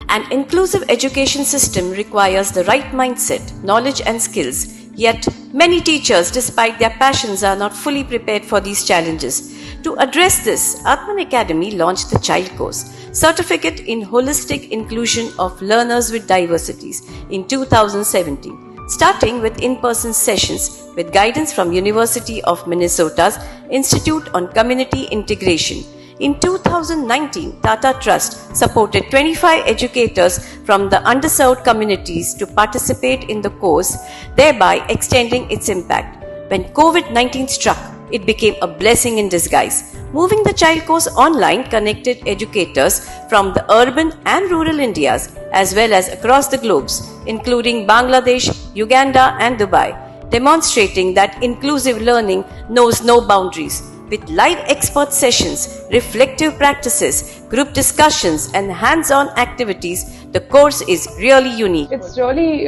An inclusive education system requires the right mindset, knowledge and skills. Yet, many teachers, despite their passions, are not fully prepared for these challenges. To address this, Atman Academy launched the Child Course, Certificate in Holistic Inclusion of Learners with Diversities in 2017, starting with in-person sessions with guidance from University of Minnesota's Institute on Community Integration. In 2019, Tata Trust supported 25 educators from the underserved communities to participate in the course, thereby extending its impact. When COVID-19 struck, it became a blessing in disguise. Moving the child course online connected educators from the urban and rural Indias as well as across the globes, including Bangladesh, Uganda and Dubai, demonstrating that inclusive learning knows no boundaries. With live expert sessions, reflective practices, group discussions and hands-on activities, the course is really unique. It's really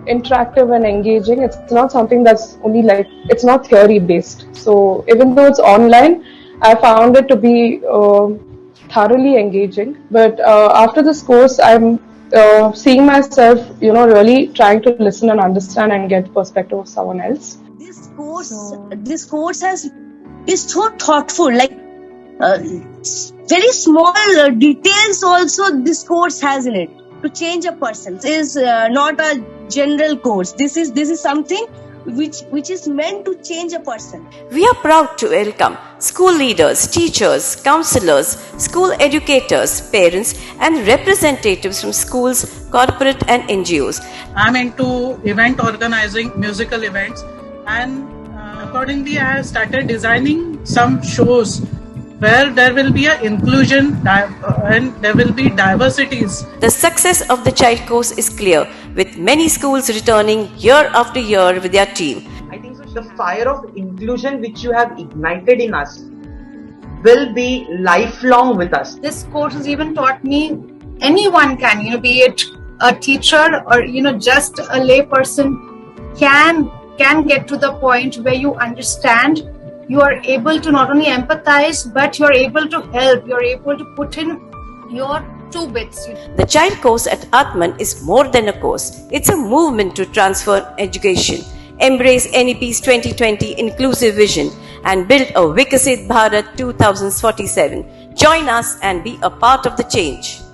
interactive and engaging. It's not something that's only it's not theory based. So even though it's online, I found it to be thoroughly engaging. But after this course, I'm seeing myself, really trying to listen and understand and get perspective of someone else. This course is so thoughtful, very small details also this course has in it to change a person. It is not a general course. This is something which is meant to change a person. We are proud to welcome school leaders, teachers, counselors, school educators, parents and representatives from schools, corporate and NGOs. I'm into event organizing, musical events, and accordingly, I have started designing some shows where there will be an inclusion and there will be diversities. The success of the child course is clear, with many schools returning year after year with their team. I think the fire of inclusion which you have ignited in us will be lifelong with us. This course has even taught me anyone can, be it a teacher or, just a lay person can get to the point where you understand, you are able to not only empathize, but you're able to help, you're able to put in your 2 bits. The child course at Atman is more than a course. It's a movement to transform education, embrace NEP's 2020 inclusive vision and build a Vikasit Bharat 2047. Join us and be a part of the change.